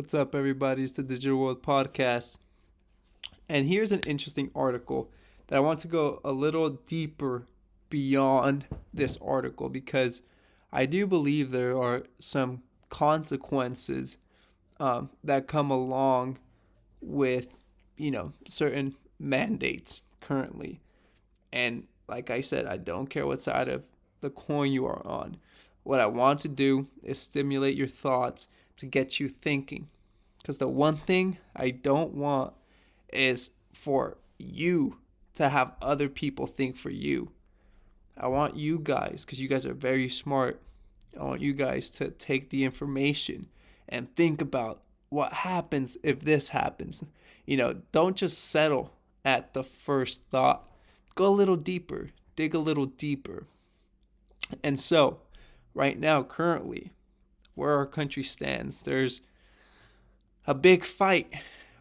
What's up, everybody? It's the Digital World Podcast. And here's an interesting article that I want to go a little deeper beyond this article because I do believe there are some consequences that come along with, certain mandates currently. And like I said, I don't care what side of the coin you are on. What I want to do is stimulate your thoughts to get you thinking. Because the one thing I don't want is for you to have other people think for you. I want you guys, because you guys are very smart, I want you guys to take the information and think about what happens if this happens. Don't just settle at the first thought. Go a little deeper, dig a little deeper. And so, right now, currently, where our country stands, there's a big fight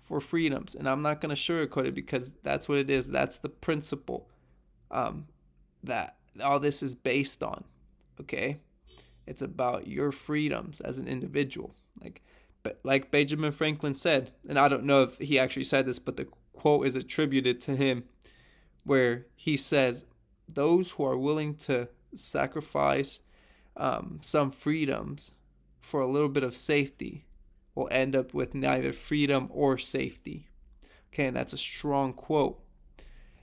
for freedoms. And I'm not going to sugarcoat it because that's what it is. That's the principle that all this is based on. Okay? It's about your freedoms as an individual. Like Benjamin Franklin said, and I don't know if he actually said this, but the quote is attributed to him, where he says, "Those who are willing to sacrifice some freedoms for a little bit of safety will end up with neither freedom or safety." Okay, and that's a strong quote.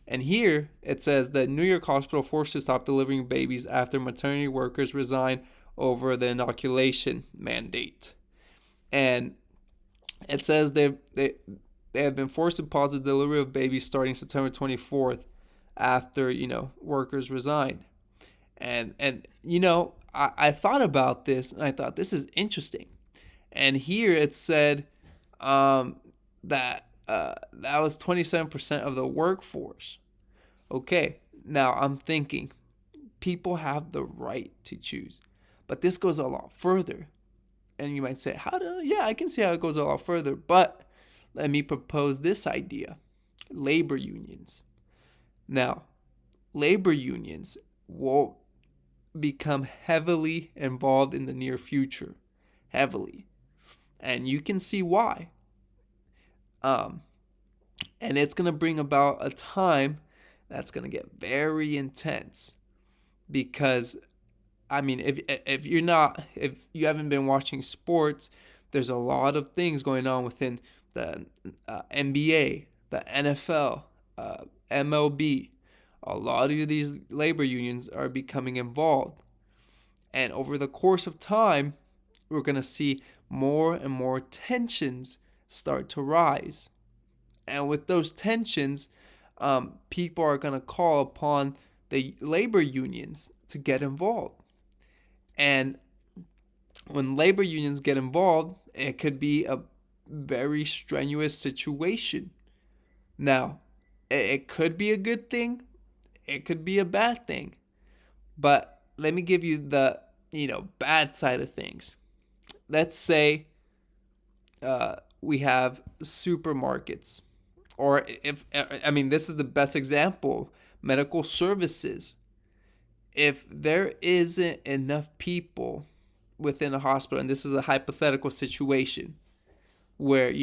And here it says that New York hospital forced to stop delivering babies after maternity workers resign over the inoculation mandate. And it says they have been forced to pause the delivery of babies starting September 24th after, workers resigned. I thought about this and I thought this is interesting. And here it said that that was 27% of the workforce. Okay, now I'm thinking people have the right to choose, but this goes a lot further. And you might say, yeah, I can see how it goes a lot further, but let me propose this idea: labor unions. Now, labor unions will become heavily involved in the near future. Heavily. And you can see why. And it's going to bring about a time that's going to get very intense. Because, if you haven't been watching sports, there's a lot of things going on within the NBA, the NFL, MLB. A lot of these labor unions are becoming involved. And over the course of time, we're going to see more and more tensions start to rise. And with those tensions, people are going to call upon the labor unions to get involved. And when labor unions get involved, it could be a very strenuous situation. Now, it could be a good thing, it could be a bad thing. But let me give you the, bad side of things. Let's say we have supermarkets, or this is the best example: medical services. If there isn't enough people within a hospital, and this is a hypothetical situation where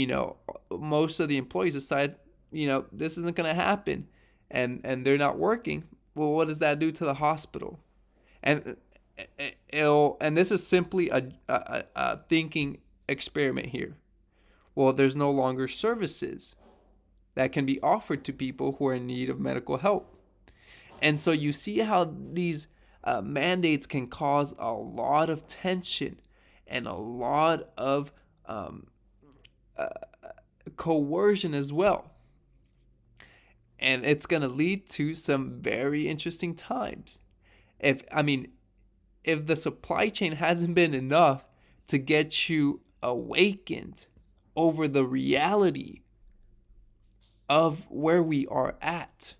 most of the employees decide this isn't going to happen, and they're not working, well, what does that do to the hospital? And this is simply a thinking experiment here. Well, there's no longer services that can be offered to people who are in need of medical help. And so you see how these mandates can cause a lot of tension and a lot of coercion as well. And it's going to lead to some very interesting times. If the supply chain hasn't been enough to get you awakened over the reality of where we are at,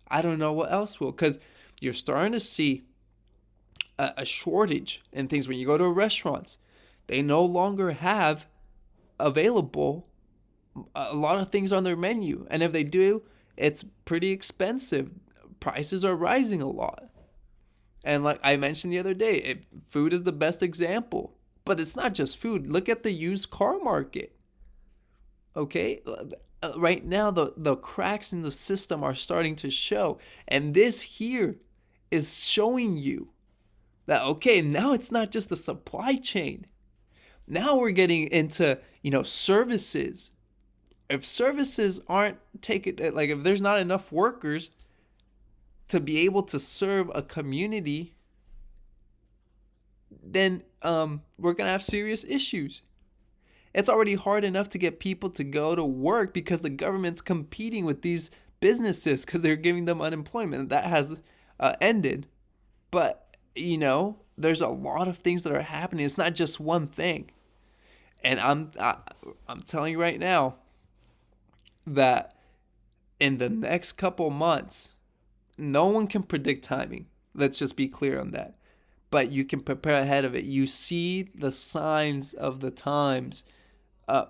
I don't know what else will. Because you're starting to see a shortage in things. When you go to restaurants, they no longer have available a lot of things on their menu. And if they do, it's pretty expensive. Prices are rising a lot. And like I mentioned the other day, food is the best example. But it's not just food. Look at the used car market. Okay? Right now, the cracks in the system are starting to show. And this here is showing you that, okay, now it's not just the supply chain. Now we're getting into, services. If services aren't taken, like if there's not enough workers to be able to serve a community, then we're going to have serious issues. It's already hard enough to get people to go to work because the government's competing with these businesses because they're giving them unemployment. That has ended. But, there's a lot of things that are happening. It's not just one thing. And I'm telling you right now that in the next couple months, no one can predict timing. Let's just be clear on that. But you can prepare ahead of it. You see the signs of the times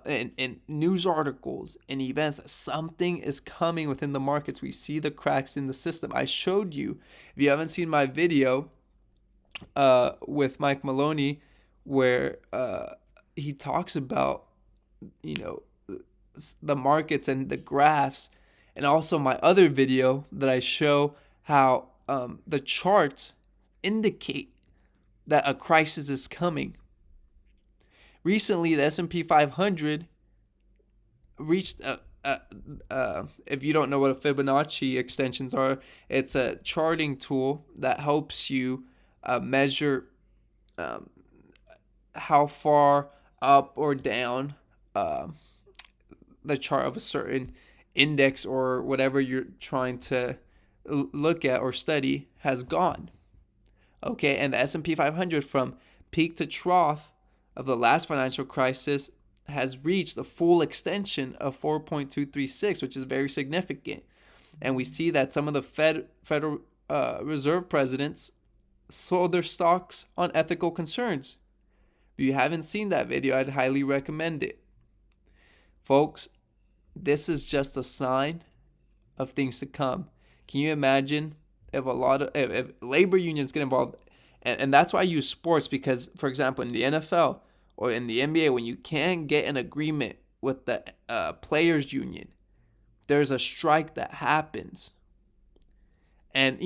in news articles and events that something is coming within the markets. We see the cracks in the system. I showed you, if you haven't seen my video with Mike Maloney, where he talks about, the markets and the graphs, and also my other video that I show how the charts indicate that a crisis is coming. Recently, the S&P 500 reached if you don't know what a Fibonacci extensions are, it's a charting tool that helps you measure how far up or down the chart of a certain index or whatever you're trying to look at or study has gone. Okay, and the S&P 500 from peak to trough of the last financial crisis has reached a full extension of 4.236, which is very significant. And we see that some of the Federal Reserve presidents sold their stocks on ethical concerns. If you haven't seen that video, I'd highly recommend it. Folks, this is just a sign of things to come. Can you imagine if if labor unions get involved? And that's why I use sports, because, for example, in the NFL or in the NBA, when you can't get an agreement with the players union, there's a strike that happens. And,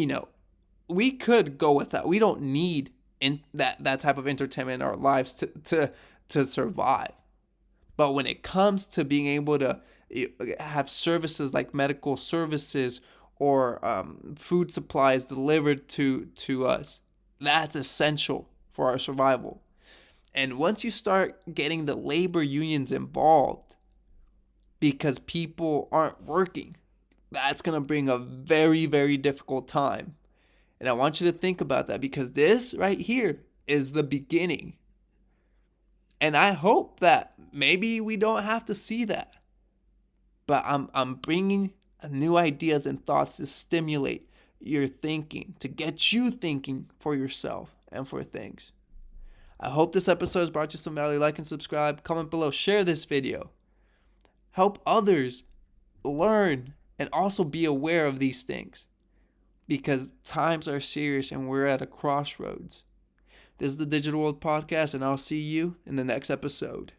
we could go with that. We don't need that type of entertainment in our lives to survive. But when it comes to being able to have services like medical services or food supplies delivered to us, that's essential for our survival. And once you start getting the labor unions involved because people aren't working, that's going to bring a very, very difficult time. And I want you to think about that, because this right here is the beginning. And I hope that maybe we don't have to see that. But I'm bringing new ideas and thoughts to stimulate your thinking, to get you thinking for yourself and for things. I hope this episode has brought you some value. Like and subscribe, comment below, share this video. Help others learn and also be aware of these things, because times are serious and we're at a crossroads. This is the Digital World Podcast, and I'll see you in the next episode.